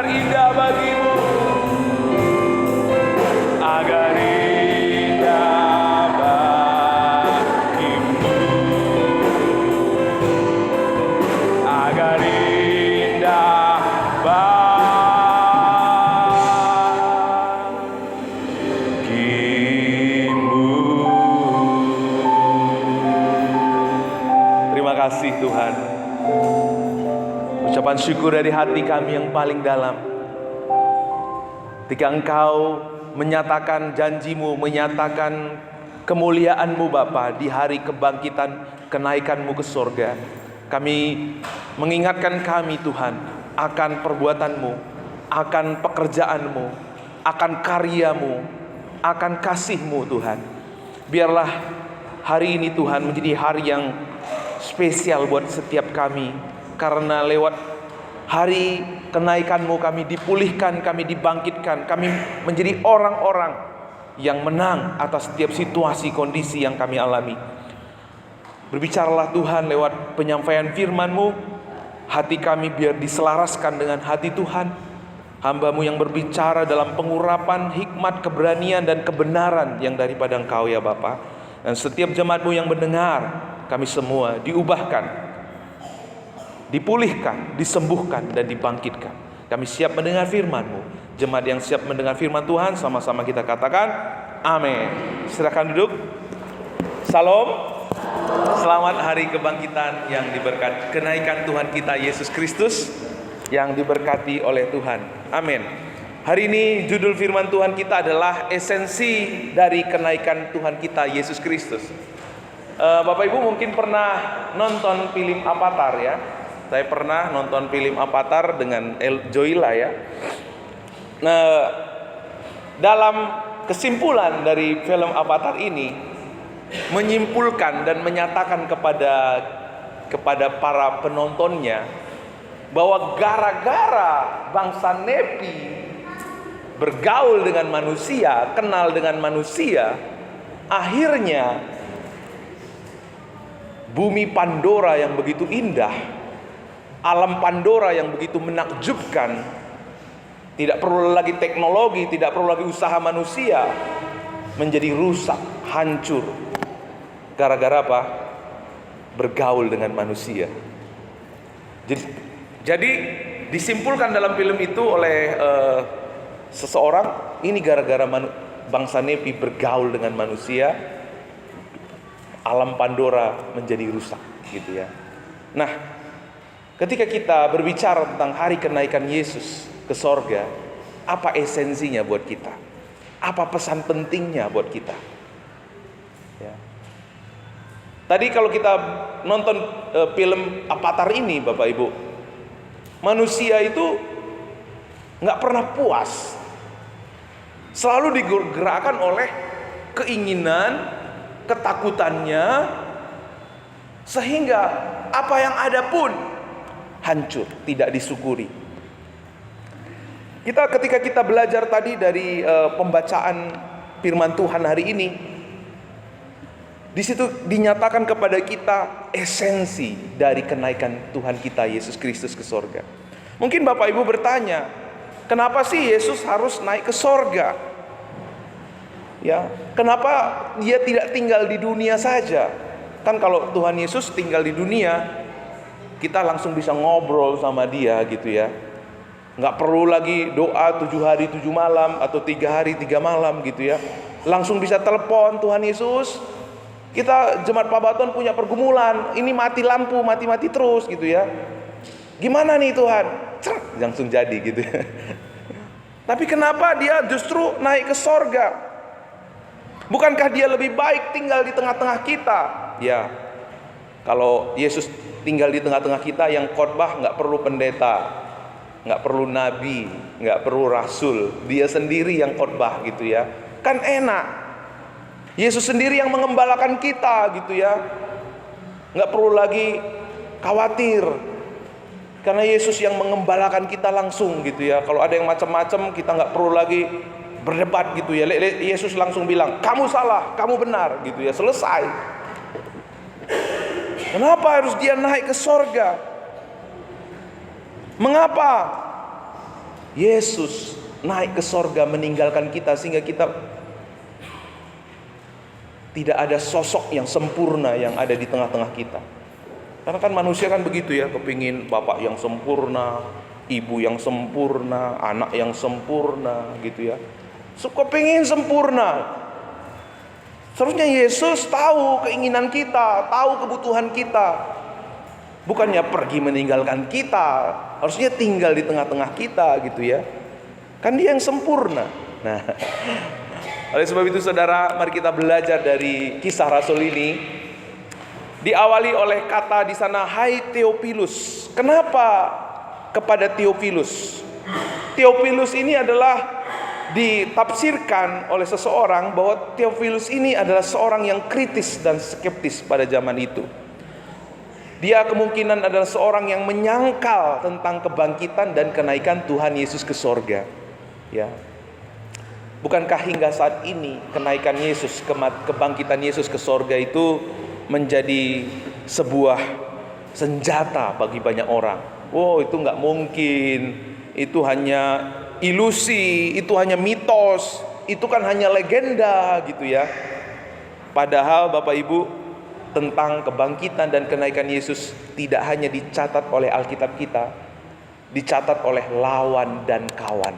agar indah bagimu, agar indah bagimu, agar indah bagimu. Terima kasih Tuhan. Ucapan syukur dari hati kami yang paling dalam. Ketika Engkau menyatakan janjimu, menyatakan kemuliaanmu Bapa di hari kebangkitan, kenaikanmu ke sorga, kami mengingatkan kami Tuhan akan perbuatanmu, akan pekerjaanmu, akan karyamu, akan kasihmu Tuhan. Biarlah hari ini Tuhan menjadi hari yang spesial buat setiap kami, karena lewat hari kenaikanmu kami dipulihkan, kami dibangkitkan, kami menjadi orang-orang yang menang atas setiap situasi kondisi yang kami alami. Berbicaralah Tuhan lewat penyampaian firman-Mu, hati kami biar diselaraskan dengan hati Tuhan. Hamba-Mu yang berbicara dalam pengurapan hikmat, keberanian dan kebenaran yang daripada Engkau ya Bapa. Dan setiap jemaat-Mu yang mendengar, kami semua diubahkan, dipulihkan, disembuhkan, dan dibangkitkan. Kami siap mendengar firman-Mu. Jemaat yang siap mendengar firman Tuhan, sama-sama kita katakan amin. Silakan duduk. Salam. Selamat hari kebangkitan yang diberkati, kenaikan Tuhan kita Yesus Kristus yang diberkati oleh Tuhan. Amin. Hari ini judul firman Tuhan kita adalah esensi dari kenaikan Tuhan kita Yesus Kristus. Bapak Ibu mungkin pernah nonton film Avatar ya. Saya pernah nonton film Avatar dengan Joyla ya. Nah, dalam kesimpulan dari film Avatar ini menyimpulkan dan menyatakan kepada para penontonnya bahwa gara-gara bangsa Nepi bergaul dengan manusia, kenal dengan manusia, akhirnya bumi Pandora yang begitu indah, alam Pandora yang begitu menakjubkan, tidak perlu lagi teknologi, tidak perlu lagi usaha manusia, menjadi rusak, hancur. Gara-gara apa? Bergaul dengan manusia. Jadi disimpulkan dalam film itu oleh seseorang, ini gara-gara bangsa Nepi bergaul dengan manusia, alam Pandora menjadi rusak, gitu ya. Nah, ketika kita berbicara tentang hari kenaikan Yesus ke sorga, apa esensinya buat kita? Apa pesan pentingnya buat kita? Ya. Tadi kalau kita nonton film Avatar ini, Bapak Ibu, manusia itu nggak pernah puas, selalu digerakkan oleh keinginan, ketakutannya, sehingga apa yang ada pun hancur, tidak disyukuri. Ketika kita belajar tadi dari pembacaan firman Tuhan hari ini, di situ dinyatakan kepada kita esensi dari kenaikan Tuhan kita Yesus Kristus ke sorga. Mungkin Bapak Ibu bertanya, kenapa sih Yesus harus naik ke sorga? Ya, kenapa dia tidak tinggal di dunia saja? Kan kalau Tuhan Yesus tinggal di dunia, kita langsung bisa ngobrol sama dia gitu ya. Nggak perlu lagi doa 7 hari 7 malam atau 3 hari 3 malam gitu ya. Langsung bisa telepon Tuhan Yesus. Kita jemaat Pabaton punya pergumulan, ini mati lampu, mati-mati terus gitu ya. Gimana nih Tuhan? Langsung jadi gitu ya. Tapi kenapa dia justru naik ke sorga? Bukankah dia lebih baik tinggal di tengah-tengah kita? Ya, kalau Yesus tinggal di tengah-tengah kita, yang khotbah nggak perlu pendeta, nggak perlu nabi, nggak perlu rasul, dia sendiri yang khotbah gitu ya. Kan enak. Yesus sendiri yang mengembalakan kita gitu ya. Nggak perlu lagi khawatir, karena Yesus yang mengembalakan kita langsung gitu ya. Kalau ada yang macam-macam, kita nggak perlu lagi berdebat gitu ya. Yesus langsung bilang, kamu salah, kamu benar gitu ya, selesai. Kenapa harus dia naik ke sorga? Mengapa? Yesus naik ke sorga meninggalkan kita, sehingga kita tidak ada sosok yang sempurna yang ada di tengah-tengah kita. Karena kan manusia kan begitu ya, kepingin bapak yang sempurna, ibu yang sempurna, anak yang sempurna gitu ya. Kepingin sempurna. Seharusnya Yesus tahu keinginan kita, tahu kebutuhan kita. Bukannya pergi meninggalkan kita, harusnya tinggal di tengah-tengah kita gitu ya. Kan dia yang sempurna. Nah, oleh sebab itu saudara, mari kita belajar dari kisah Rasul ini. Diawali oleh kata di sana, hai Theophilus. Kenapa kepada Theophilus? Theophilus ini adalah ditafsirkan oleh seseorang bahwa Theophilus ini adalah seorang yang kritis dan skeptis pada zaman itu. Dia kemungkinan adalah seorang yang menyangkal tentang kebangkitan dan kenaikan Tuhan Yesus ke sorga. Ya, bukankah hingga saat ini kenaikan Yesus, kebangkitan Yesus ke sorga itu menjadi sebuah senjata bagi banyak orang? Wow, itu nggak mungkin, itu hanya ilusi, itu hanya mitos, itu kan hanya legenda gitu ya. Padahal Bapak Ibu, tentang kebangkitan dan kenaikan Yesus tidak hanya dicatat oleh Alkitab kita, dicatat oleh lawan dan kawan.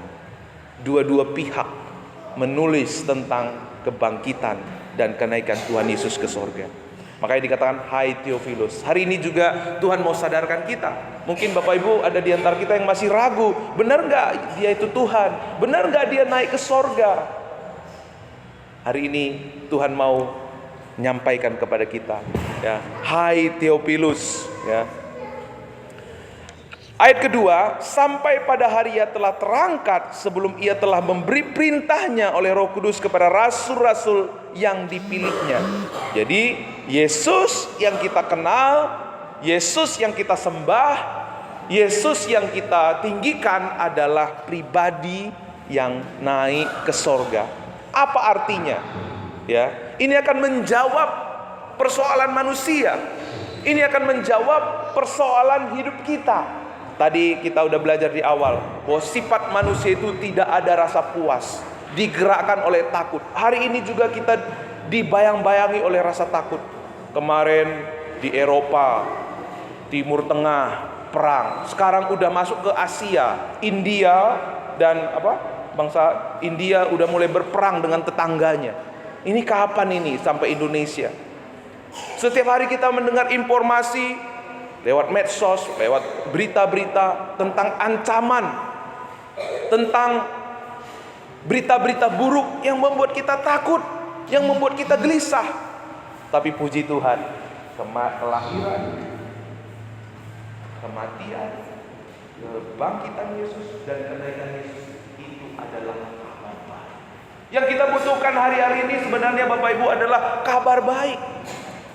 Dua-dua pihak menulis tentang kebangkitan dan kenaikan Tuhan Yesus ke sorga. Makanya dikatakan, hai Theophilus. Hari ini juga Tuhan mau sadarkan kita. Mungkin Bapak Ibu ada di antara kita yang masih ragu, benar gak dia itu Tuhan? Benar gak dia naik ke sorga? Hari ini Tuhan mau menyampaikan kepada kita, ya, hai Theophilus, ya. Ayat kedua, sampai pada hari ia telah terangkat sebelum ia telah memberi perintahnya oleh Roh Kudus kepada rasul-rasul yang dipilihnya. Jadi Yesus yang kita kenal, Yesus yang kita sembah, Yesus yang kita tinggikan adalah pribadi yang naik ke sorga. Apa artinya? Ya, ini akan menjawab persoalan manusia. Ini akan menjawab persoalan hidup kita. Tadi kita udah belajar di awal bahwa sifat manusia itu tidak ada rasa puas, digerakkan oleh takut. Hari ini juga kita dibayang-bayangi oleh rasa takut. Kemarin di Eropa, Timur Tengah, perang. Sekarang udah masuk ke Asia, India dan bangsa India udah mulai berperang dengan tetangganya. Ini kapan ini sampai Indonesia? Setiap hari kita mendengar informasi lewat medsos, lewat berita-berita tentang ancaman, tentang berita-berita buruk yang membuat kita takut, yang membuat kita gelisah. Tapi puji Tuhan, kelahiran, kematian, kebangkitan Yesus dan kenaikan Yesus itu adalah kabar baik. Yang kita butuhkan hari-hari ini sebenarnya Bapak Ibu adalah kabar baik.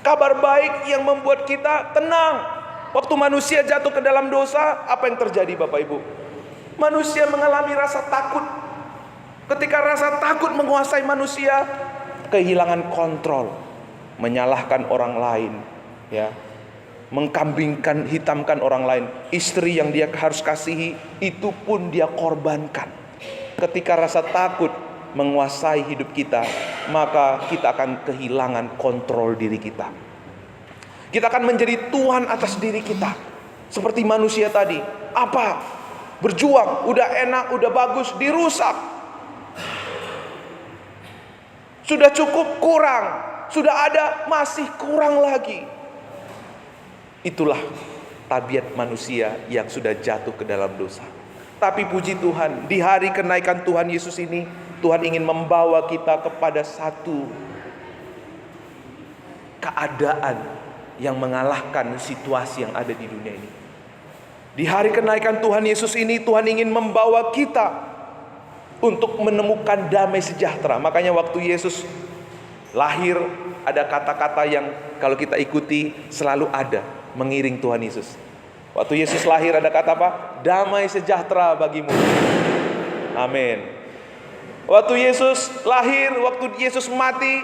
Kabar baik yang membuat kita tenang. Waktu manusia jatuh ke dalam dosa, apa yang terjadi Bapak Ibu? Manusia mengalami rasa takut. Ketika rasa takut menguasai manusia, kehilangan kontrol, menyalahkan orang lain, ya, mengkambingkan, hitamkan orang lain. Istri yang dia harus kasihi, itu pun dia korbankan. Ketika rasa takut menguasai hidup kita, maka kita akan kehilangan kontrol diri kita. Kita akan menjadi tuan atas diri kita. Seperti manusia tadi. Apa? Berjuang, udah enak, udah bagus, dirusak. Sudah cukup, kurang. Sudah ada, masih kurang lagi. Itulah tabiat manusia yang sudah jatuh ke dalam dosa. Tapi puji Tuhan, di hari kenaikan Tuhan Yesus ini, Tuhan ingin membawa kita kepada satu keadaan yang mengalahkan situasi yang ada di dunia ini. Di hari kenaikan Tuhan Yesus ini, Tuhan ingin membawa kita untuk menemukan damai sejahtera. Makanya waktu Yesus lahir, ada kata-kata yang kalau kita ikuti selalu ada mengiring Tuhan Yesus. Waktu Yesus lahir ada kata apa? Damai sejahtera bagimu. Amin. Waktu Yesus lahir, waktu Yesus mati,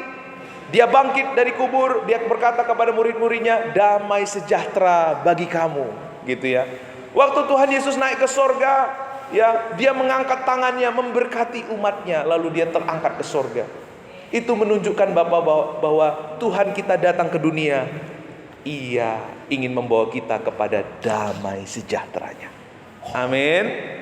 dia bangkit dari kubur, dia berkata kepada murid-muridnya, damai sejahtera bagi kamu, gitu ya. Waktu Tuhan Yesus naik ke sorga, ya, dia mengangkat tangannya memberkati umatnya, lalu dia terangkat ke sorga. Itu menunjukkan Bapak bahwa Tuhan kita datang ke dunia, Ia ingin membawa kita kepada damai sejahteranya. Amin.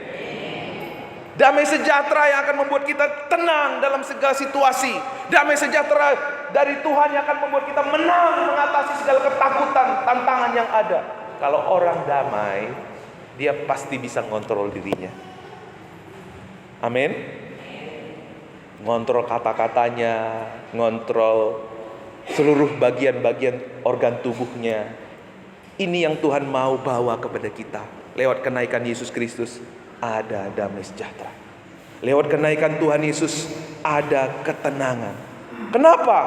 Damai sejahtera yang akan membuat kita tenang dalam segala situasi. Damai sejahtera dari Tuhan yang akan membuat kita menang mengatasi segala ketakutan, tantangan yang ada. Kalau orang damai, dia pasti bisa ngontrol dirinya. Amin. Ngontrol kata-katanya, ngontrol seluruh bagian-bagian organ tubuhnya. Ini yang Tuhan mau bawa kepada kita. Lewat kenaikan Yesus Kristus ada damai sejahtera. Lewat kenaikan Tuhan Yesus ada ketenangan. Kenapa?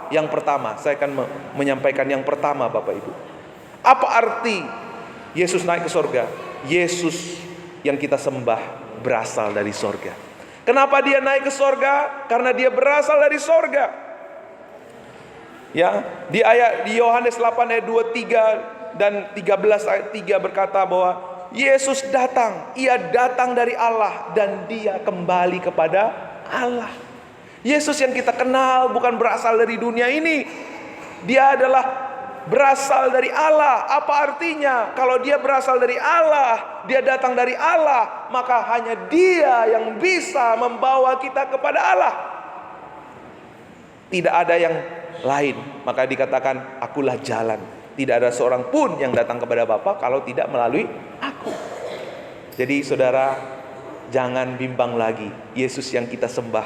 Yang pertama, saya akan menyampaikan yang pertama Bapak Ibu. Apa arti Yesus naik ke sorga? Yesus yang kita sembah berasal dari sorga. Kenapa dia naik ke sorga? Karena dia berasal dari sorga. Ya, di Yohanes 8 ayat 23 dan 13 ayat 3 berkata bahwa Yesus datang, Ia datang dari Allah dan Dia kembali kepada Allah. Yesus yang kita kenal bukan berasal dari dunia ini. Dia adalah berasal dari Allah. Apa artinya? Kalau Dia berasal dari Allah, Dia datang dari Allah, maka hanya Dia yang bisa membawa kita kepada Allah. Tidak ada yang lain. Maka dikatakan, akulah jalan. Tidak ada seorang pun yang datang kepada Bapa kalau tidak melalui aku. Jadi saudara, jangan bimbang lagi. Yesus yang kita sembah,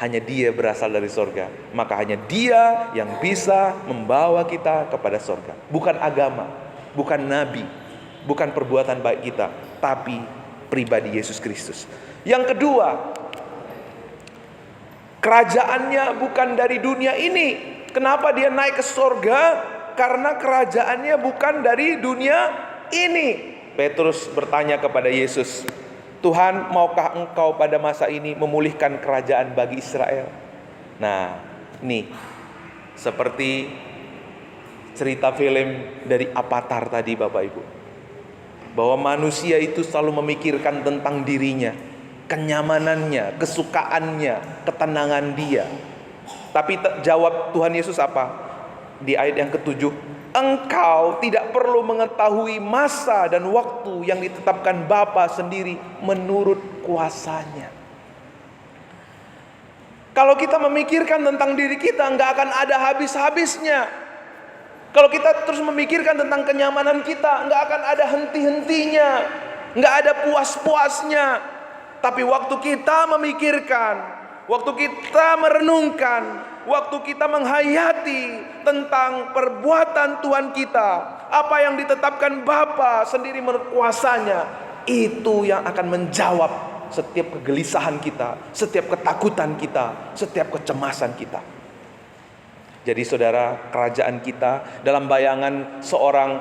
hanya Dia berasal dari sorga. Maka hanya Dia yang bisa membawa kita kepada sorga. Bukan agama, bukan nabi, bukan perbuatan baik kita, tapi pribadi Yesus Kristus. Yang kedua, kerajaannya bukan dari dunia ini. Kenapa Dia naik ke sorga? Karena kerajaannya bukan dari dunia ini. Petrus bertanya kepada Yesus, Tuhan, maukah Engkau pada masa ini memulihkan kerajaan bagi Israel? Nah, nih, seperti cerita film dari Avatar tadi Bapak Ibu, bahwa manusia itu selalu memikirkan tentang dirinya, kenyamanannya, kesukaannya, ketenangan dia. Tapi jawab Tuhan Yesus apa? Di ayat yang ke-7, Engkau tidak perlu mengetahui masa dan waktu yang ditetapkan Bapa sendiri menurut kuasanya. Kalau kita memikirkan tentang diri kita, nggak akan ada habis-habisnya. Kalau kita terus memikirkan tentang kenyamanan kita, nggak akan ada henti-hentinya, nggak ada puas-puasnya. Tapi waktu kita memikirkan, waktu kita merenungkan, waktu kita menghayati tentang perbuatan Tuhan kita, apa yang ditetapkan Bapa sendiri menurut kuasanya, itu yang akan menjawab setiap kegelisahan kita, setiap ketakutan kita, setiap kecemasan kita. Jadi saudara, kerajaan kita dalam bayangan seorang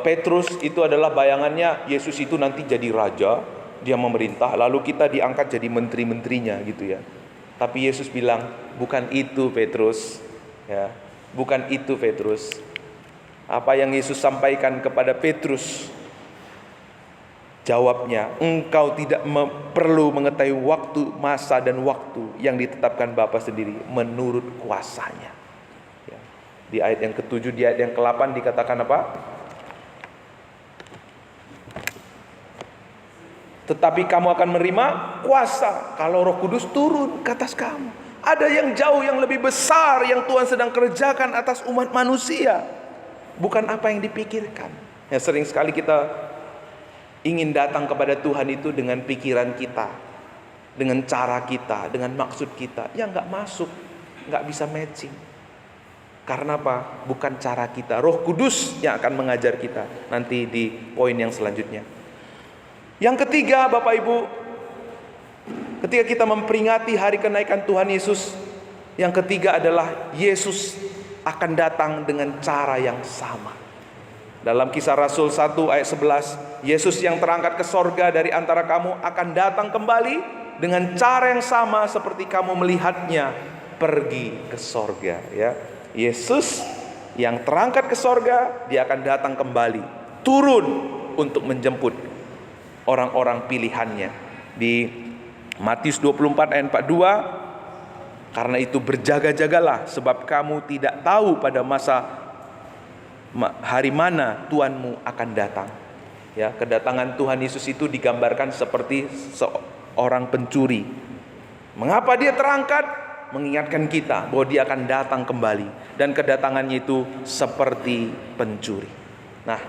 Petrus itu adalah bayangannya Yesus itu nanti jadi raja, Dia memerintah, lalu kita diangkat jadi menteri-menterinya gitu ya. Tapi Yesus bilang, bukan itu Petrus, ya, bukan itu Petrus. Apa yang Yesus sampaikan kepada Petrus? Jawabnya, engkau tidak perlu mengetahui waktu, masa dan waktu yang ditetapkan Bapa sendiri menurut kuasanya. Ya. Di ayat yang ke-7, di ayat yang ke-8 dikatakan apa? Tetapi kamu akan menerima kuasa kalau Roh Kudus turun ke atas kamu. Ada yang jauh yang lebih besar yang Tuhan sedang kerjakan atas umat manusia, bukan apa yang dipikirkan. Ya, sering sekali kita ingin datang kepada Tuhan itu dengan pikiran kita, dengan cara kita, dengan maksud kita. Ya nggak masuk, nggak bisa matching. Karena apa? Bukan cara kita. Roh Kudus yang akan mengajar kita. Nanti di poin yang selanjutnya. Yang ketiga Bapak Ibu, ketika kita memperingati hari kenaikan Tuhan Yesus, yang ketiga adalah Yesus akan datang dengan cara yang sama. Dalam Kisah Rasul 1 ayat 11, Yesus yang terangkat ke sorga dari antara kamu akan datang kembali dengan cara yang sama seperti kamu melihatnya pergi ke sorga. Ya, Yesus yang terangkat ke sorga, Dia akan datang kembali, turun untuk menjemput orang-orang pilihannya, Di Matius 24 ayat 42, karena itu berjaga-jagalah, sebab kamu tidak tahu pada hari mana Tuhanmu akan datang. Ya, kedatangan Tuhan Yesus itu digambarkan seperti seorang pencuri. Mengapa dia terangkat? Mengingatkan kita bahwa dia akan datang kembali, dan kedatangannya itu seperti pencuri. Nah,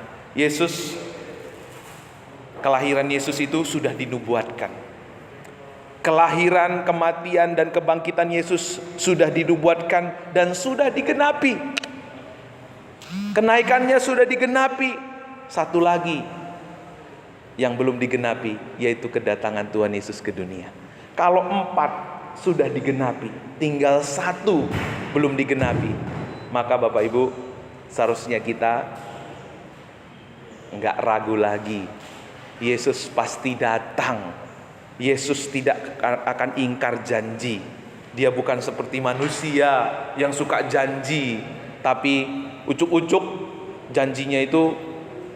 kelahiran Yesus itu sudah dinubuatkan. Kelahiran, kematian, dan kebangkitan Yesus sudah dinubuatkan dan sudah digenapi. Kenaikannya sudah digenapi. Satu lagi yang belum digenapi, yaitu kedatangan Tuhan Yesus ke dunia. Kalau 4 sudah digenapi, tinggal 1 belum digenapi, maka Bapak Ibu, seharusnya kita nggak ragu lagi. Yesus pasti datang. Yesus tidak akan ingkar janji. Dia bukan seperti manusia yang suka janji, tapi ucuk-ucuk janjinya itu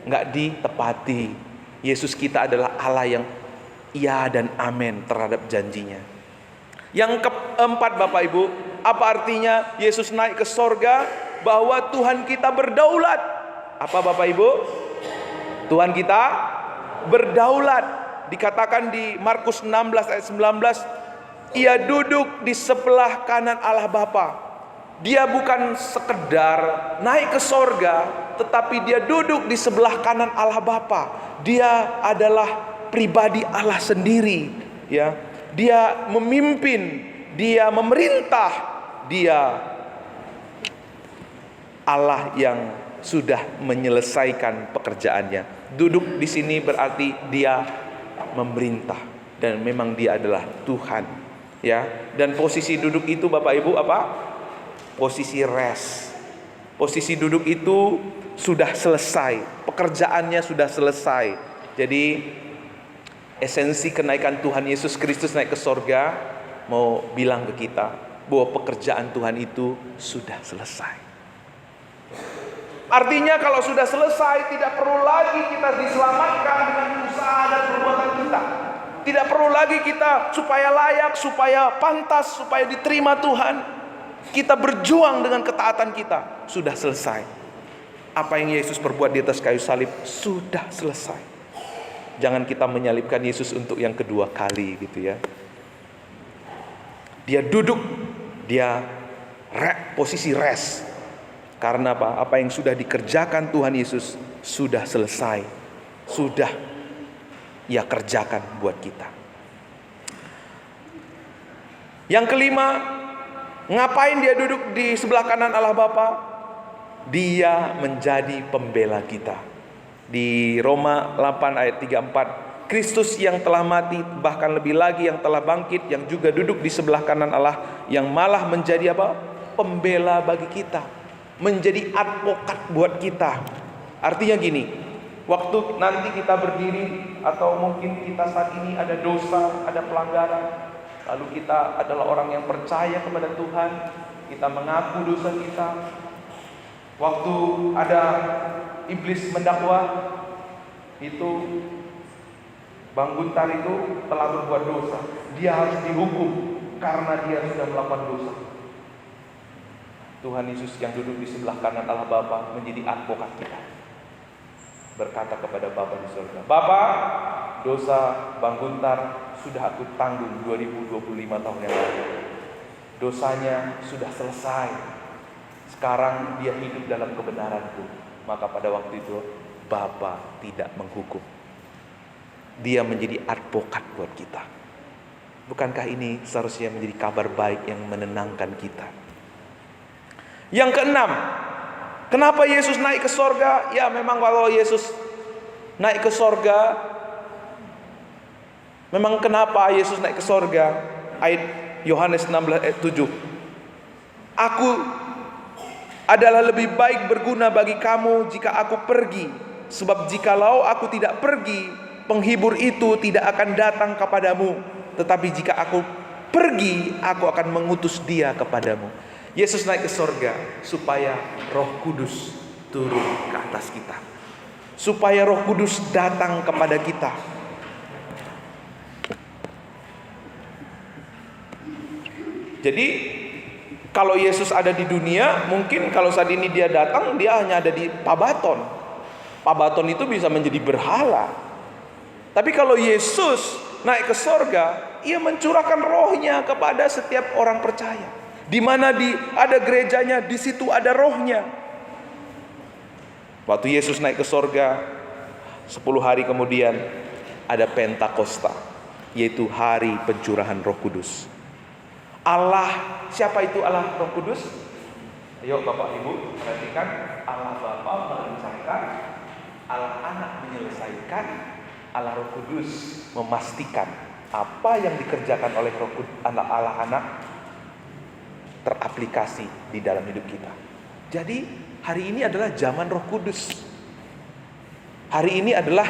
nggak ditepati. Yesus kita adalah Allah yang iya dan amin terhadap janjinya. Yang keempat Bapak Ibu, apa artinya Yesus naik ke sorga? Bahwa Tuhan kita berdaulat. Apa Bapak Ibu? Tuhan kita berdaulat. Dikatakan di Markus 16 ayat 19, Ia duduk di sebelah kanan Allah Bapa. Dia bukan sekedar naik ke sorga, tetapi dia duduk di sebelah kanan Allah Bapa. Dia adalah pribadi Allah sendiri, ya. Dia memimpin, dia memerintah, dia Allah yang sudah menyelesaikan pekerjaannya. Duduk di sini berarti dia memerintah, dan memang dia adalah Tuhan, ya. Dan posisi duduk itu Bapak Ibu apa? Posisi rest. Posisi duduk itu sudah selesai, pekerjaannya sudah selesai. Jadi esensi kenaikan Tuhan Yesus Kristus naik ke sorga mau bilang ke kita bahwa pekerjaan Tuhan itu sudah selesai. Artinya kalau sudah selesai, tidak perlu lagi kita diselamatkan dengan usaha dan perbuatan kita. Tidak perlu lagi kita supaya layak, supaya pantas, supaya diterima Tuhan. Kita berjuang dengan ketaatan kita. Sudah selesai. Apa yang Yesus perbuat di atas kayu salib sudah selesai. Jangan kita menyalibkan Yesus untuk yang kedua kali gitu ya. Dia duduk, dia posisi rest. Karena apa? Apa yang sudah dikerjakan Tuhan Yesus sudah selesai. Sudah Ia kerjakan buat kita. Yang kelima, ngapain dia duduk di sebelah kanan Allah Bapa? Dia menjadi pembela kita. Di Roma 8 ayat 34, Kristus yang telah mati, bahkan lebih lagi yang telah bangkit, yang juga duduk di sebelah kanan Allah, yang malah menjadi apa? Pembela bagi kita. Menjadi advokat buat kita. Artinya gini, waktu nanti kita berdiri, atau mungkin kita saat ini ada dosa, ada pelanggaran, lalu kita adalah orang yang percaya kepada Tuhan, kita mengaku dosa kita. Waktu ada iblis mendakwa, itu Bang Guntar itu telah berbuat dosa, dia harus dihukum karena dia sudah melakukan dosa. Tuhan Yesus yang duduk di sebelah kanan Allah Bapa menjadi advokat kita. Berkata kepada Bapa di surga, Bapa, dosa Bang Guntar sudah aku tanggung 2025 tahun yang lalu. Dosanya sudah selesai. Sekarang dia hidup dalam kebenaranku. Maka pada waktu itu Bapa tidak menghukum. Dia menjadi advokat buat kita. Bukankah ini seharusnya menjadi kabar baik yang menenangkan kita? Yang keenam, kenapa Yesus naik ke sorga? Ya memang kalau Yesus naik ke sorga, memang kenapa Yesus naik ke sorga? Ayat Yohanes 16 ayat 7. Aku adalah lebih baik berguna bagi kamu jika aku pergi. Sebab jikalau aku tidak pergi, penghibur itu tidak akan datang kepadamu. Tetapi jika aku pergi, aku akan mengutus dia kepadamu. Yesus naik ke sorga supaya Roh Kudus turun ke atas kita. Supaya Roh Kudus datang kepada kita. Jadi kalau Yesus ada di dunia, mungkin kalau saat ini dia datang, dia hanya ada di Pabaton. Pabaton itu bisa menjadi berhala. Tapi kalau Yesus naik ke sorga, ia mencurahkan rohnya kepada setiap orang percaya. Di mana ada gerejanya, di situ ada rohnya. Waktu Yesus naik ke sorga, 10 hari kemudian ada Pentakosta, yaitu hari pencurahan Roh Kudus. Allah, siapa itu Allah Roh Kudus? Ayo Bapak Ibu perhatikan, Allah Bapa merencanakan, Allah Anak menyelesaikan, Allah Roh Kudus memastikan apa yang dikerjakan oleh Allah Anak teraplikasi di dalam hidup kita. Jadi hari ini adalah zaman Roh Kudus. Hari ini adalah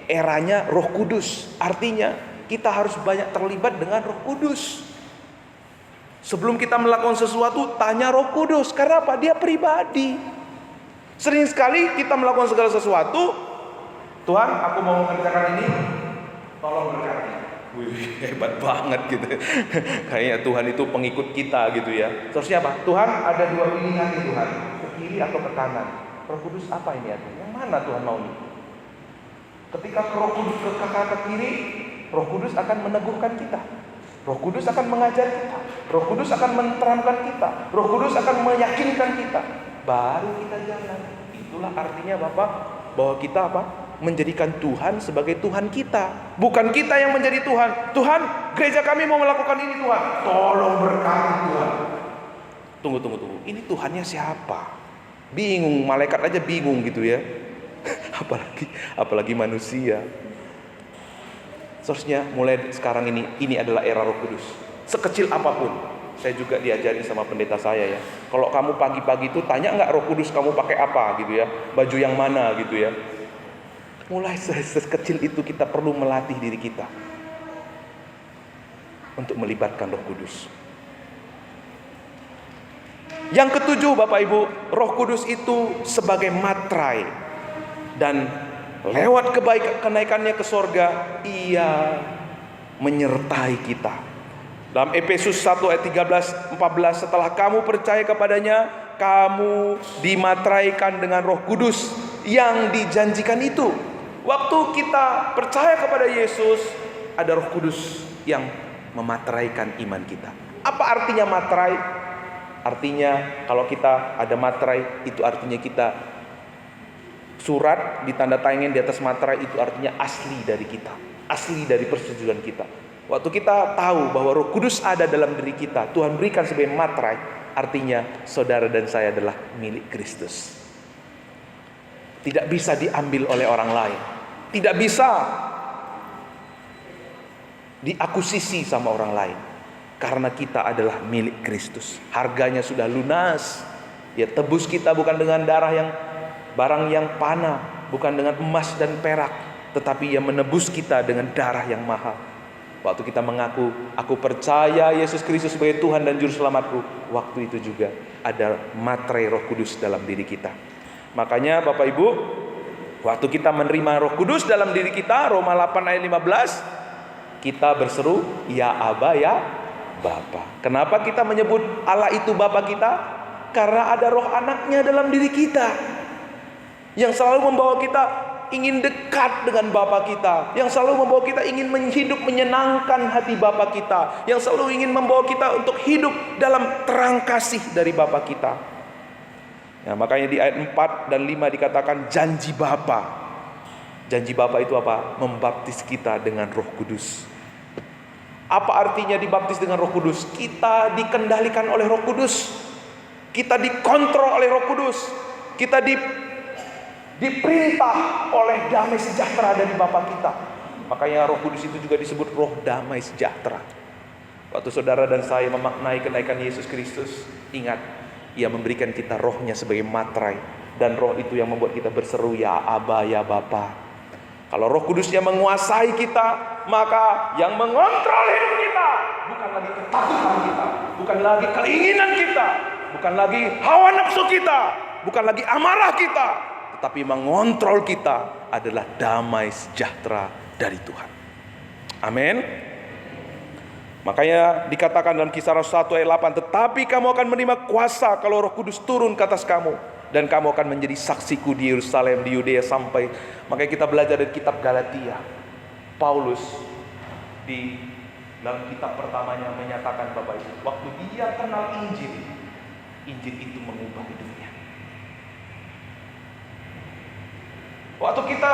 eranya Roh Kudus. Artinya kita harus banyak terlibat dengan Roh Kudus. Sebelum kita melakukan sesuatu, tanya Roh Kudus. Karena apa? Dia pribadi. Sering sekali kita melakukan segala sesuatu, Tuhan, aku mau mengerjakan ini, tolong berkati. Wih, hebat banget gitu. Kayaknya Tuhan itu pengikut kita gitu ya. Seharusnya apa? Tuhan, ada 2 pilihan nih Tuhan, ke kiri atau ke kanan. Roh Kudus apa ini artinya? Yang mana Tuhan mau nih? Ketika Roh Kudus ke kiri, Roh Kudus akan meneguhkan kita. Roh Kudus akan mengajar kita. Roh Kudus akan menerangkan kita. Roh Kudus akan meyakinkan kita. Baru kita jalan. Itulah artinya Bapak, bahwa kita apa? Menjadikan Tuhan sebagai Tuhan kita. Bukan kita yang menjadi Tuhan. Tuhan, gereja kami mau melakukan ini Tuhan. Tolong berkati Tuhan. Tunggu. Ini Tuhannya siapa? Bingung, malaikat aja bingung gitu ya. apalagi manusia. Seharusnya mulai sekarang ini adalah era Roh Kudus. Sekecil apapun, saya juga diajari sama pendeta saya ya. Kalau kamu pagi-pagi itu tanya nggak Roh Kudus kamu pakai apa gitu ya, baju yang mana gitu ya. Mulai sekecil itu kita perlu melatih diri kita untuk melibatkan Roh Kudus. Yang ketujuh Bapak Ibu, Roh Kudus itu sebagai materai, dan lewat kenaikannya ke sorga, ia menyertai kita. Dalam Efesus 1 ayat 13-14, setelah kamu percaya kepadanya, kamu dimateraikan dengan Roh Kudus yang dijanjikan itu. Waktu kita percaya kepada Yesus, ada Roh Kudus yang memateraikan iman kita. Apa artinya materai? Artinya kalau kita ada materai, itu artinya kita surat ditanda tangani di atas materai, itu artinya asli dari kita, asli dari persetujuan kita. Waktu kita tahu bahwa Roh Kudus ada dalam diri kita, Tuhan berikan sebagai materai, artinya saudara dan saya adalah milik Kristus. Tidak bisa diambil oleh orang lain, tidak bisa diakusisi sama orang lain, karena kita adalah milik Kristus. Harganya sudah lunas. Ya, tebus kita bukan dengan barang yang panah, bukan dengan emas dan perak, tetapi ia menebus kita dengan darah yang mahal. Waktu kita mengaku, aku percaya Yesus Kristus sebagai Tuhan dan Juru Selamatku, waktu itu juga ada materai Roh Kudus dalam diri kita. Makanya Bapak Ibu, waktu kita menerima Roh Kudus dalam diri kita, Roma 8 ayat 15, kita berseru, ya Aba, ya Bapa. Kenapa kita menyebut Allah itu Bapa kita? Karena ada roh anaknya dalam diri kita, yang selalu membawa kita ingin dekat dengan Bapa kita, yang selalu membawa kita ingin hidup menyenangkan hati Bapa kita, yang selalu ingin membawa kita untuk hidup dalam terang kasih dari Bapa kita. Ya, makanya di ayat 4 dan 5 dikatakan janji Bapa. Janji Bapa itu apa? Membaptis kita dengan Roh Kudus. Apa artinya dibaptis dengan Roh Kudus? Kita dikendalikan oleh Roh Kudus, kita dikontrol oleh Roh Kudus, kita diperintah oleh damai sejahtera dari Bapa kita. Makanya Roh Kudus itu juga disebut roh damai sejahtera. Waktu saudara dan saya memaknai kenaikan Yesus Kristus, ingat, ia memberikan kita rohnya sebagai materai, dan roh itu yang membuat kita berseru, ya Aba, ya Bapa. Kalau Roh Kudusnya menguasai kita, maka yang mengontrol hidup kita bukan lagi ketakutan kita, bukan lagi keinginan kita, bukan lagi hawa nafsu kita, bukan lagi amarah kita, tetapi mengontrol kita adalah damai sejahtera dari Tuhan. Amin. Makanya dikatakan dalam Kisah Rasul 1 ayat 8, tetapi kamu akan menerima kuasa kalau Roh Kudus turun ke atas kamu, dan kamu akan menjadi saksiku di Yerusalem, di Yudea sampai. Makanya kita belajar dari kitab Galatia. Paulus di dalam kitab pertamanya menyatakan, Bapak Ibu, waktu dia kenal Injil, Injil itu mengubah hidupnya. Waktu kita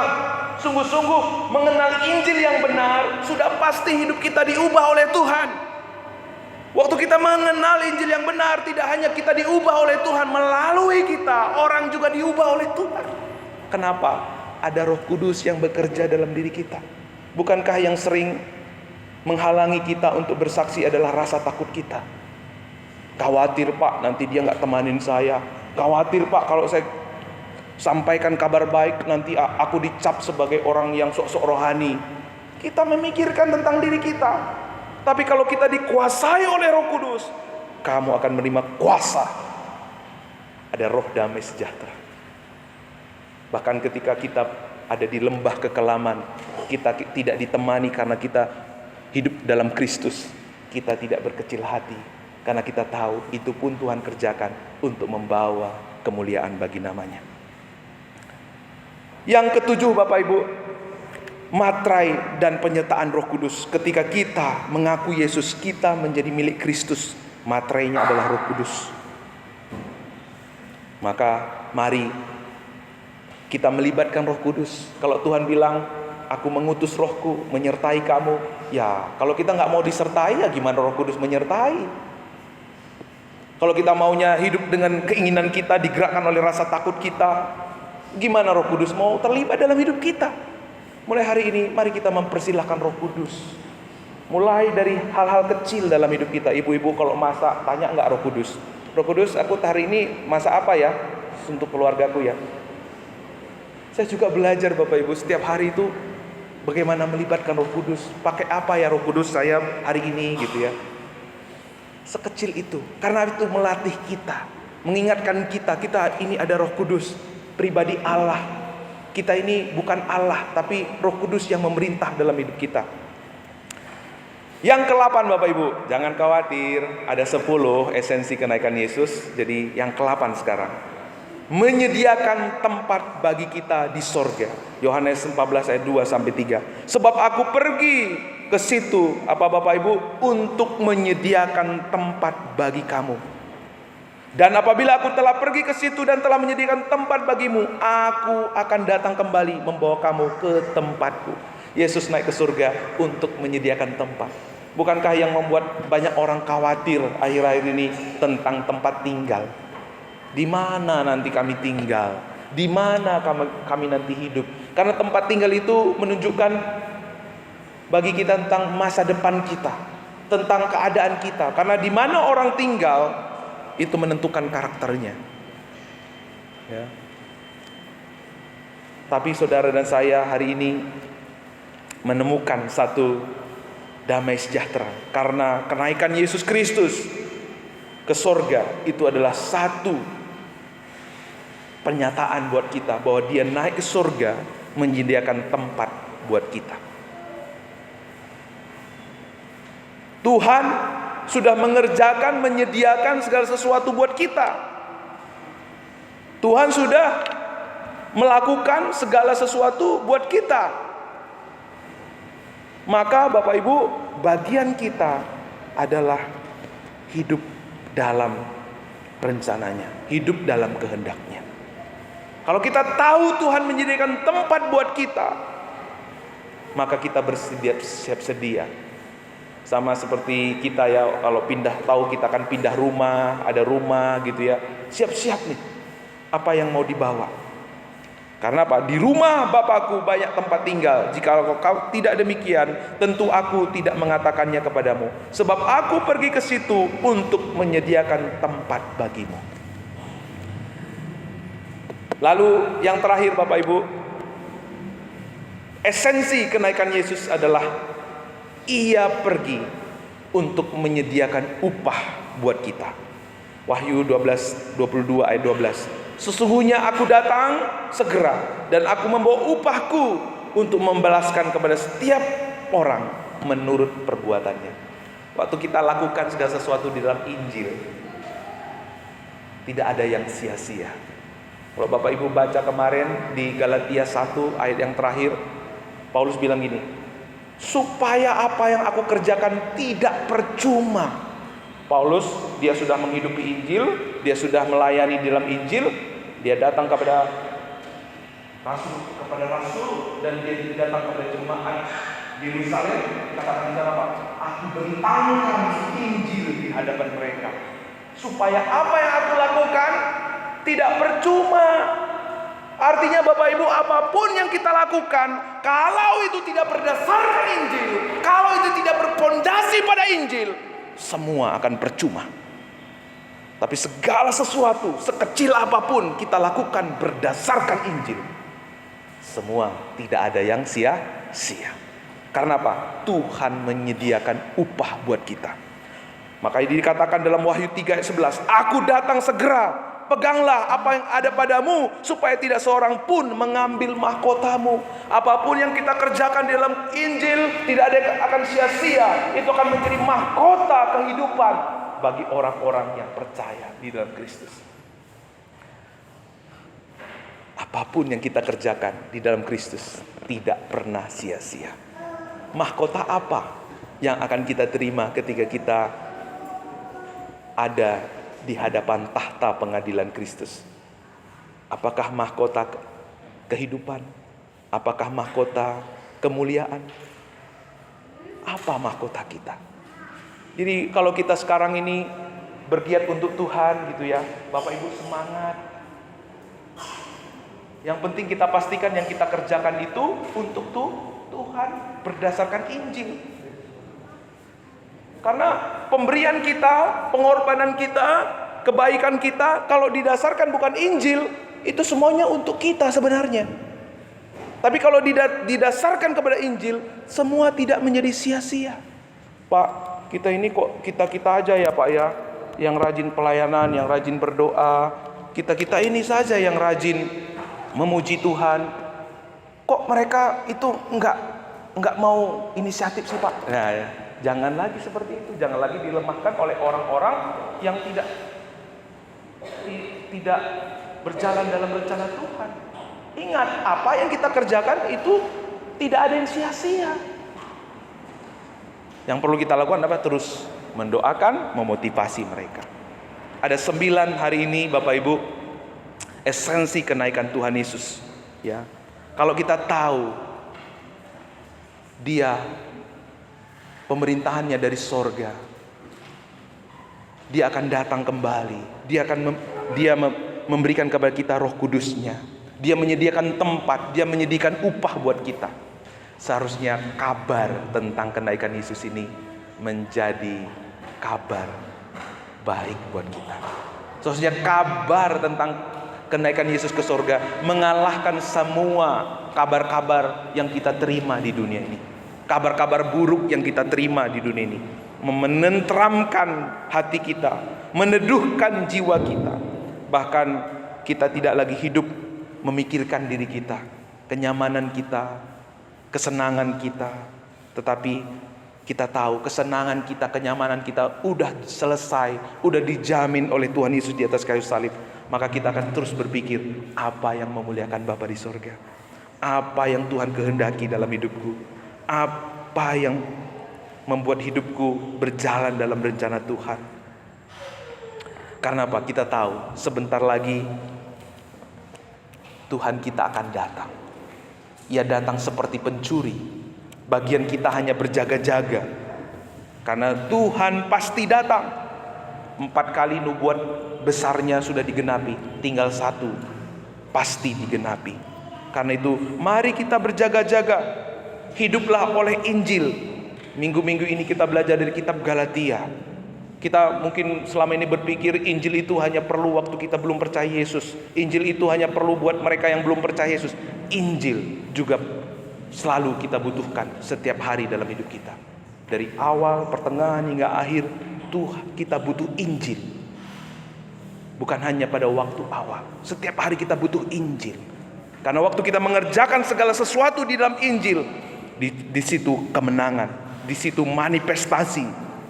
sungguh-sungguh mengenal Injil yang benar, sudah pasti hidup kita diubah oleh Tuhan. Waktu kita mengenal Injil yang benar, tidak hanya kita diubah oleh Tuhan, melalui kita, orang juga diubah oleh Tuhan. Kenapa? Ada Roh Kudus yang bekerja dalam diri kita. Bukankah yang sering menghalangi kita untuk bersaksi adalah rasa takut kita? Khawatir, Pak, nanti dia nggak temanin saya. Khawatir, Pak, kalau saya sampaikan kabar baik, nanti aku dicap sebagai orang yang sok-sok rohani. Kita memikirkan tentang diri kita. Tapi kalau kita dikuasai oleh Roh Kudus, kamu akan menerima kuasa. Ada roh damai sejahtera. Bahkan ketika kita ada di lembah kekelaman, kita tidak ditemani karena kita hidup dalam Kristus. Kita tidak berkecil hati, karena kita tahu itu pun Tuhan kerjakan untuk membawa kemuliaan bagi namanya. Yang ketujuh, Bapak Ibu, materai dan penyertaan Roh Kudus. Ketika kita mengaku Yesus, kita menjadi milik Kristus. Materainya adalah Roh Kudus. Maka mari kita melibatkan Roh Kudus. Kalau Tuhan bilang, aku mengutus Rohku menyertai kamu, ya kalau kita nggak mau disertai, ya gimana Roh Kudus menyertai? Kalau kita maunya hidup dengan keinginan kita, digerakkan oleh rasa takut kita, gimana Roh Kudus mau terlibat dalam hidup kita? Mulai hari ini, mari kita mempersilahkan Roh Kudus. Mulai dari hal-hal kecil dalam hidup kita. Ibu-ibu kalau masak, tanya nggak Roh Kudus? Roh Kudus, aku hari ini masak apa ya? Untuk keluargaku ya. Saya juga belajar, Bapak Ibu, setiap hari itu bagaimana melibatkan Roh Kudus. Pakai apa ya Roh Kudus saya hari ini gitu ya. Sekecil itu. Karena itu melatih kita. Mengingatkan kita ini ada Roh Kudus. Pribadi Allah. Kita ini bukan Allah, tapi Roh Kudus yang memerintah dalam hidup kita. Yang ke-8, Bapak Ibu, jangan khawatir, ada 10 esensi kenaikan Yesus. Jadi yang ke-8 sekarang, menyediakan tempat bagi kita di sorga. Yohanes 14 ayat 2 sampai 3. Sebab aku pergi ke situ, apa Bapak Ibu, untuk menyediakan tempat bagi kamu. Dan apabila aku telah pergi ke situ dan telah menyediakan tempat bagimu, aku akan datang kembali membawa kamu ke tempatku. Yesus naik ke surga untuk menyediakan tempat. Bukankah yang membuat banyak orang khawatir akhir-akhir ini tentang tempat tinggal? Di mana nanti kami tinggal? Di mana kami nanti hidup? Karena tempat tinggal itu menunjukkan bagi kita tentang masa depan kita, tentang keadaan kita. Karena di mana orang tinggal itu menentukan karakternya. Ya. Tapi saudara dan saya hari ini menemukan satu damai sejahtera karena kenaikan Yesus Kristus ke sorga. Itu adalah satu pernyataan buat kita bahwa dia naik ke sorga menyediakan tempat buat kita. Tuhan sudah mengerjakan, menyediakan segala sesuatu buat kita. Tuhan sudah melakukan segala sesuatu buat kita. Maka Bapak Ibu, bagian kita adalah hidup dalam rencananya, hidup dalam kehendaknya. Kalau kita tahu Tuhan menyediakan tempat buat kita, maka kita bersiap sedia. Sama seperti kita ya, kalau tahu kita akan pindah rumah, ada rumah gitu ya, siap-siap nih apa yang mau dibawa. Karena apa? Di rumah Bapakku banyak tempat tinggal. Jika kau tidak demikian, tentu aku tidak mengatakannya kepadamu. Sebab aku pergi ke situ untuk menyediakan tempat bagimu. Lalu yang terakhir Bapak Ibu, esensi kenaikan Yesus adalah Ia pergi untuk menyediakan upah buat kita. Wahyu 22 ayat 12. Sesungguhnya aku datang segera dan aku membawa upahku untuk membalaskan kepada setiap orang menurut perbuatannya. Waktu kita lakukan segala sesuatu di dalam Injil, tidak ada yang sia-sia. Kalau Bapak Ibu baca kemarin di Galatia 1 ayat yang terakhir, Paulus bilang gini, supaya apa yang aku kerjakan tidak percuma. Paulus, dia sudah menghidupi Injil, dia sudah melayani dalam Injil, dia datang kepada rasul dan dia datang kepada jemaat di Yerusalem, katakan apa? Aku bentangkan Injil di hadapan mereka, supaya apa yang aku lakukan tidak percuma. Artinya Bapak Ibu, apapun yang kita lakukan, kalau itu tidak berdasarkan Injil, kalau itu tidak berpondasi pada Injil, semua akan percuma. Tapi segala sesuatu, sekecil apapun kita lakukan berdasarkan Injil, semua tidak ada yang sia-sia. Karena apa? Tuhan menyediakan upah buat kita. Makanya dikatakan dalam Wahyu 3 ayat 11, aku datang segera, peganglah apa yang ada padamu, supaya tidak seorang pun mengambil mahkotamu. Apapun yang kita kerjakan di dalam Injil, tidak ada yang akan sia-sia. Itu akan menjadi mahkota kehidupan bagi orang-orang yang percaya di dalam Kristus. Apapun yang kita kerjakan di dalam Kristus tidak pernah sia-sia. Mahkota apa yang akan kita terima ketika kita ada di hadapan tahta pengadilan Kristus? Apakah mahkota kehidupan? Apakah mahkota kemuliaan? Apa mahkota kita? Jadi kalau kita sekarang ini bergiat untuk Tuhan gitu ya, Bapak Ibu semangat. Yang penting kita pastikan yang kita kerjakan itu untuk Tuhan, berdasarkan Injil. Karena pemberian kita, pengorbanan kita, kebaikan kita, kalau didasarkan bukan Injil, itu semuanya untuk kita sebenarnya. Tapi kalau didasarkan kepada Injil, semua tidak menjadi sia-sia. Pak, kita ini kok kita aja ya Pak ya, yang rajin pelayanan, yang rajin berdoa. Kita ini saja yang rajin memuji Tuhan. Kok mereka itu enggak mau inisiatif sih Pak? Nah, ya. Jangan lagi seperti itu. Jangan lagi dilemahkan oleh orang-orang yang tidak berjalan dalam rencana Tuhan. Ingat, apa yang kita kerjakan itu tidak ada yang sia-sia. Yang perlu kita lakukan apa? Terus mendoakan, memotivasi mereka. Ada 9 hari ini Bapak Ibu, esensi kenaikan Tuhan Yesus. Ya, kalau kita tahu Dia pemerintahannya dari sorga, Dia akan datang kembali. Dia memberikan kepada kita Roh Kudus-Nya. Dia menyediakan tempat, Dia menyediakan upah buat kita. Seharusnya kabar tentang kenaikan Yesus ini menjadi kabar baik buat kita. Seharusnya kabar tentang kenaikan Yesus ke sorga mengalahkan semua kabar-kabar yang kita terima di dunia ini. Kabar-kabar buruk yang kita terima di dunia ini menenteramkan hati kita, meneduhkan jiwa kita. Bahkan kita tidak lagi hidup memikirkan diri kita, kenyamanan kita, kesenangan kita. Tetapi kita tahu kesenangan kita, kenyamanan kita udah selesai, udah dijamin oleh Tuhan Yesus di atas kayu salib. Maka kita akan terus berpikir, apa yang memuliakan Bapa di sorga? Apa yang Tuhan kehendaki dalam hidupku? Apa yang membuat hidupku berjalan dalam rencana Tuhan? Karena apa? Kita tahu sebentar lagi Tuhan kita akan datang. Ia datang seperti pencuri. Bagian kita hanya berjaga-jaga, karena Tuhan pasti datang. 4 kali nubuat besarnya sudah digenapi, tinggal 1 pasti digenapi. Karena itu mari kita berjaga-jaga. Hiduplah oleh Injil. Minggu-minggu ini kita belajar dari kitab Galatia. Kita mungkin selama ini berpikir Injil itu hanya perlu waktu kita belum percaya Yesus. Injil itu hanya perlu buat mereka yang belum percaya Yesus. Injil juga selalu kita butuhkan setiap hari dalam hidup kita. Dari awal, pertengahan hingga akhir, Tuhan kita butuh Injil. Bukan hanya pada waktu awal. Setiap hari kita butuh Injil. Karena waktu kita mengerjakan segala sesuatu di dalam Injil, di situ kemenangan, di situ manifestasi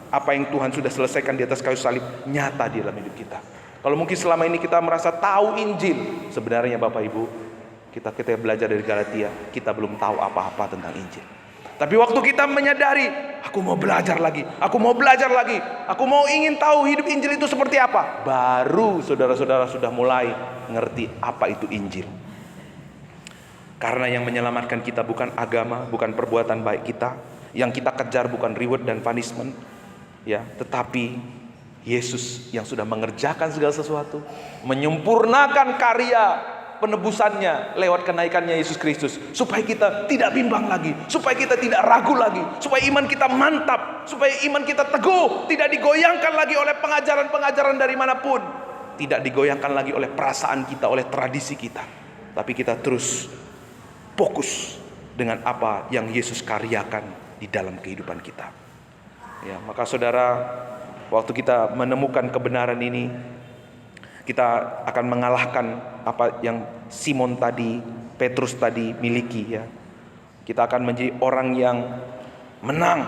apa yang Tuhan sudah selesaikan di atas kayu salib nyata di dalam hidup kita. Kalau mungkin selama ini kita merasa tahu Injil, sebenarnya Bapak Ibu, kita belajar dari Galatia, kita belum tahu apa-apa tentang Injil. Tapi waktu kita menyadari, aku mau belajar lagi, aku mau ingin tahu hidup Injil itu seperti apa, baru saudara-saudara sudah mulai ngerti apa itu Injil. Karena yang menyelamatkan kita bukan agama, bukan perbuatan baik kita. Yang kita kejar bukan reward dan punishment, ya, tetapi Yesus yang sudah mengerjakan segala sesuatu, menyempurnakan karya penebusannya lewat kenaikannya Yesus Kristus, supaya kita tidak bimbang lagi, supaya kita tidak ragu lagi, supaya iman kita mantap, supaya iman kita teguh, tidak digoyangkan lagi oleh pengajaran-pengajaran dari manapun, tidak digoyangkan lagi oleh perasaan kita, oleh tradisi kita, tapi kita terus fokus dengan apa yang Yesus karyakan di dalam kehidupan kita. Ya, maka saudara, waktu kita menemukan kebenaran ini, kita akan mengalahkan apa yang Simon tadi, Petrus tadi miliki, ya. Kita akan menjadi orang yang menang.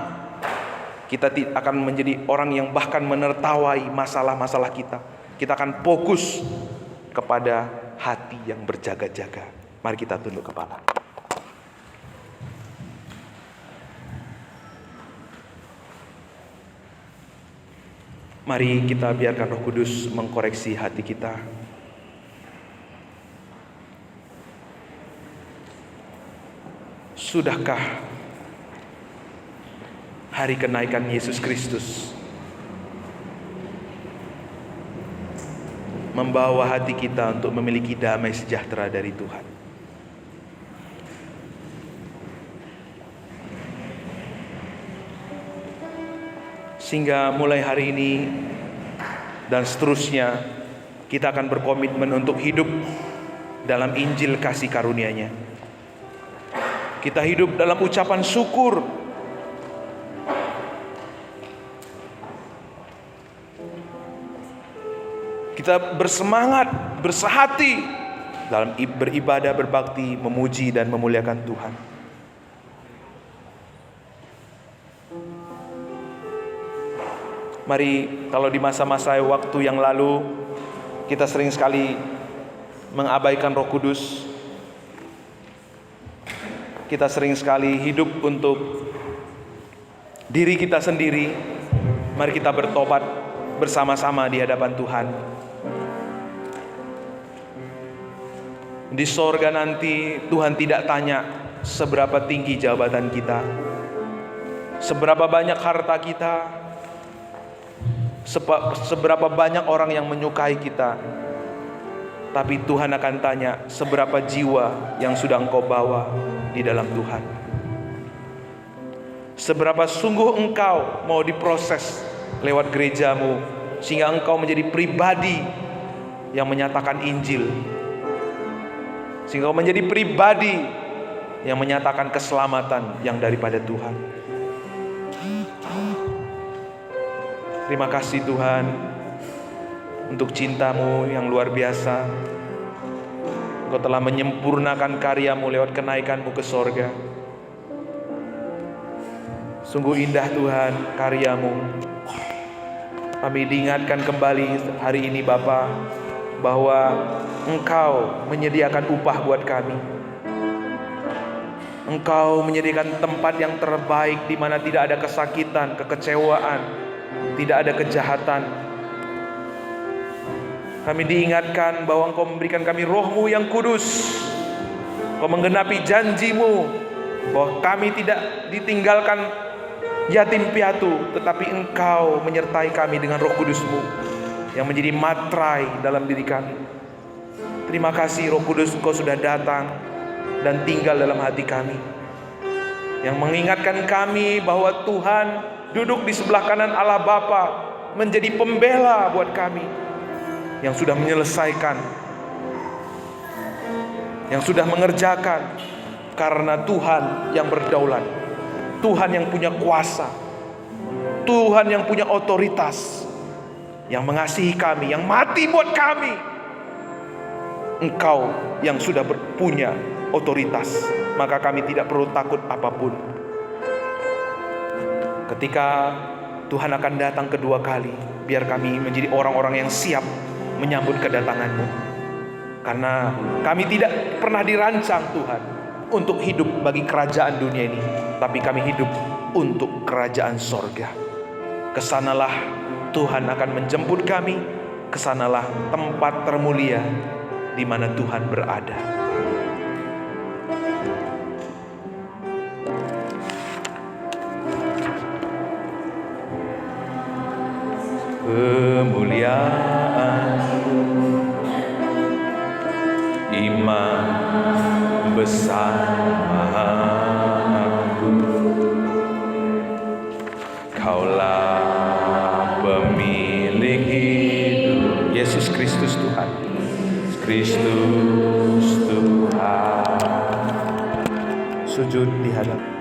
Kita akan menjadi orang yang bahkan menertawai masalah-masalah kita. Kita akan fokus kepada hati yang berjaga-jaga. Mari kita tunduk kepala. Mari kita biarkan Roh Kudus mengkoreksi hati kita. Sudahkah hari kenaikan Yesus Kristus membawa hati kita untuk memiliki damai sejahtera dari Tuhan? Sehingga mulai hari ini dan seterusnya kita akan berkomitmen untuk hidup dalam Injil kasih karunia-Nya. Kita hidup dalam ucapan syukur. Kita bersemangat, bersehati dalam beribadah, berbakti, memuji dan memuliakan Tuhan. Mari, kalau di masa-masa waktu yang lalu kita sering sekali mengabaikan Roh Kudus, kita sering sekali hidup untuk diri kita sendiri. Mari kita bertobat bersama-sama di hadapan Tuhan. Di sorga nanti Tuhan tidak tanya seberapa tinggi jabatan kita, seberapa banyak harta kita, seberapa banyak orang yang menyukai kita. Tapi Tuhan akan tanya seberapa jiwa yang sudah engkau bawa di dalam Tuhan. Seberapa sungguh engkau mau diproses lewat gerejamu, sehingga engkau menjadi pribadi yang menyatakan Injil, sehingga engkau menjadi pribadi yang menyatakan keselamatan yang daripada Tuhan. Terima kasih Tuhan untuk cinta-Mu yang luar biasa. Engkau telah menyempurnakan karya-Mu lewat kenaikan-Mu ke sorga. Sungguh indah Tuhan karya-Mu. Kami diingatkan kembali hari ini Bapa, bahwa Engkau menyediakan upah buat kami. Engkau menyediakan tempat yang terbaik di mana tidak ada kesakitan, kekecewaan, tidak ada kejahatan. Kami diingatkan bahwa Engkau memberikan kami Roh-Mu yang kudus. Engkau menggenapi janji-Mu bahwa kami tidak ditinggalkan yatim piatu, tetapi Engkau menyertai kami dengan Roh Kudus-Mu yang menjadi materai dalam diri kami. Terima kasih Roh Kudus, Engkau sudah datang dan tinggal dalam hati kami, yang mengingatkan kami bahwa Tuhan duduk di sebelah kanan Allah Bapa, menjadi pembela buat kami, yang sudah menyelesaikan, yang sudah mengerjakan, karena Tuhan yang berdaulat, Tuhan yang punya kuasa, Tuhan yang punya otoritas, yang mengasihi kami, yang mati buat kami. Engkau yang sudah punya otoritas, maka kami tidak perlu takut apapun. Ketika Tuhan akan datang kedua kali. Biar kami menjadi orang-orang yang siap menyambut kedatangan-Mu. Karena kami tidak pernah dirancang Tuhan untuk hidup bagi kerajaan dunia ini, tapi kami hidup untuk kerajaan sorga. Kesanalah Tuhan akan menjemput kami. Kesanalah tempat termulia di mana Tuhan berada. Kemuliaan, iman bersamaku, Kaulah pemilik hidup. Yesus Kristus Tuhan, Kristus Tuhan. Sujud di hadapan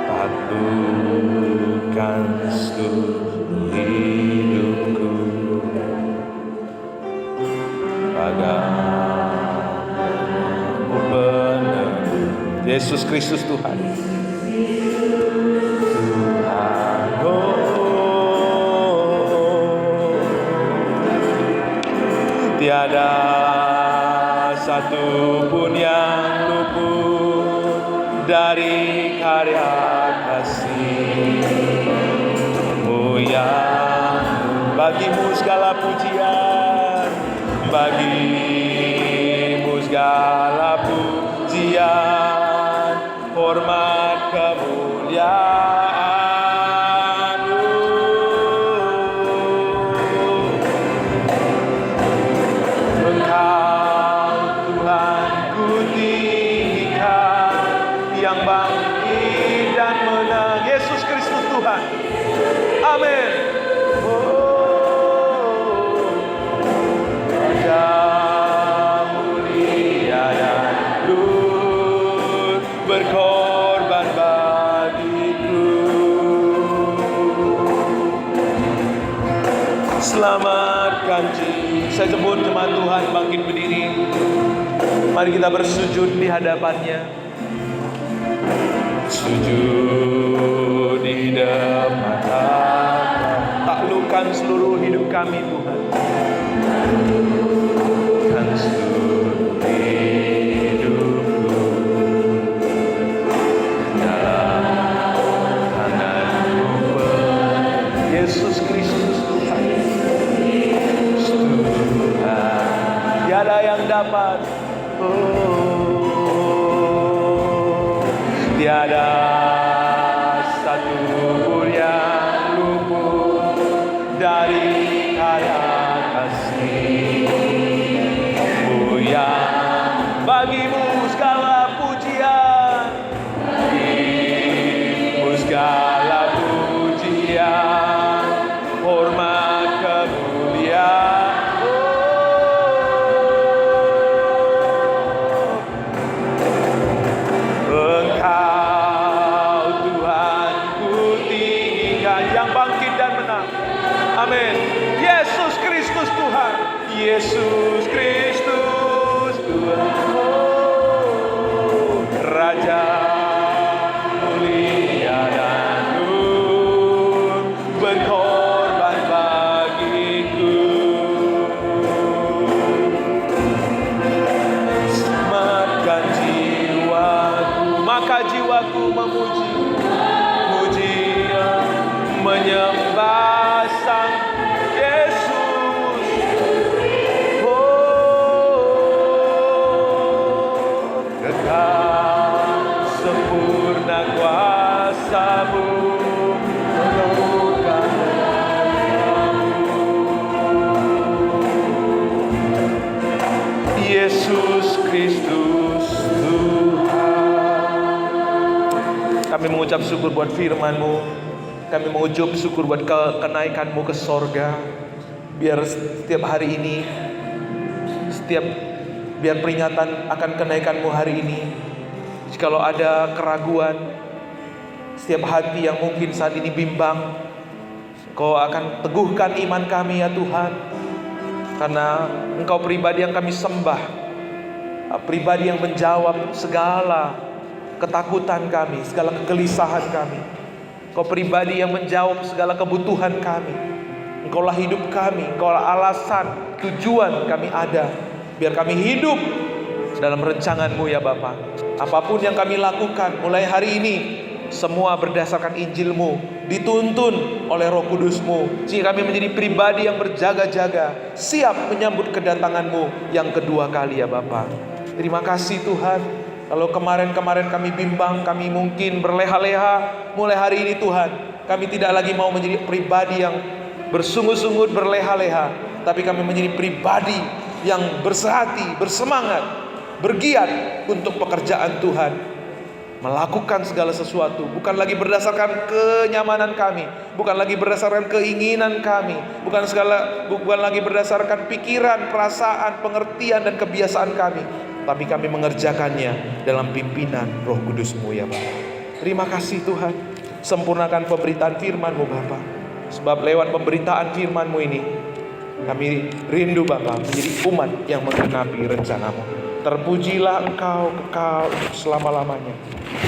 patuhkan seluruh hidupku padamu benar. Yesus Kristus Tuhan, Tuhan, tiada satu pun yang luput dari karya kasih-Mu yang bagimu segala pujian, bagimu segala pujian, hormat kemuliaan. Engkau Tuhan ku tinggikan, yang bangkit dan menang. Yesus Kristus Tuhan. Amin. Raja mulia dan lur berkorban bagiku. Selamatkan jiwa. Saya sebut jemaat Tuhan bangkit berdiri. Mari kita bersujud di hadapan-Nya. Sujud di depan Dia. Taklukkan seluruh hidup kami Tuhan. Taklukkan seluruh hidupku dalam tangan-Mu. Yesus Kristus Tuhan. Tuhan, tiada yang dapat. Tiada satu pun yang luput dari karya kasih-Mu yang bagimu segala pujian, bagimu segala pujian, hormat kemuliaan. Amin. Yesus Kristus Tuhan. Yesus Kristus Tuhan. Raja mulia dan lur berkorban bagiku. Selamatkan jiwaku, maka jiwaku memuji, menyembah Sang Yesus. Kekal sempurna kuasa-Mu menemukan Yesus Kristus Tuhan. Kami mengucap syukur buat firman-Mu. Kami mengucap syukur buat kenaikan-Mu ke sorga. Biar setiap hari ini, biar peringatan akan kenaikan-Mu hari ini, jikalau ada keraguan, setiap hati yang mungkin saat ini bimbang, Kau akan teguhkan iman kami ya Tuhan. Karena Engkau pribadi yang kami sembah pribadi yang menjawab segala ketakutan kami, segala kegelisahan kami. Engkau pribadi yang menjawab segala kebutuhan kami. Engkaulah hidup kami, Engkaulah alasan, tujuan kami ada. Biar kami hidup dalam rencangan-Mu ya Bapa. Apapun yang kami lakukan mulai hari ini, semua berdasarkan Injil-Mu, dituntun oleh Roh Kudus-Mu, sehingga kami menjadi pribadi yang berjaga-jaga, siap menyambut kedatangan-Mu yang kedua kali ya Bapa. Terima kasih Tuhan. Kalau kemarin-kamarin kami bimbang, kami mungkin berleha-leha, mulai hari ini Tuhan, kami tidak lagi mau menjadi pribadi yang bersungut-sungut, berleha-leha, tapi kami menjadi pribadi yang bersehati, bersemangat, bergiat untuk pekerjaan Tuhan, melakukan segala sesuatu, bukan lagi berdasarkan kenyamanan kami, bukan lagi berdasarkan keinginan kami, bukan lagi berdasarkan pikiran, perasaan, pengertian dan kebiasaan kami, tapi kami mengerjakannya dalam pimpinan Roh Kudus-Mu ya Bapa. Terima kasih Tuhan. Sempurnakan pemberitaan firman-Mu Bapa. Sebab lewat pemberitaan firman-Mu ini, kami rindu Bapa menjadi umat yang menggenapi rencana-Mu. Terpujilah Engkau kekal selama-lamanya.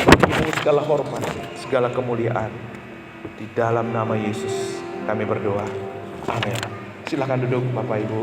Bagimu segala hormat, segala kemuliaan. Di dalam nama Yesus kami berdoa. Amin. Silakan duduk Bapak Ibu.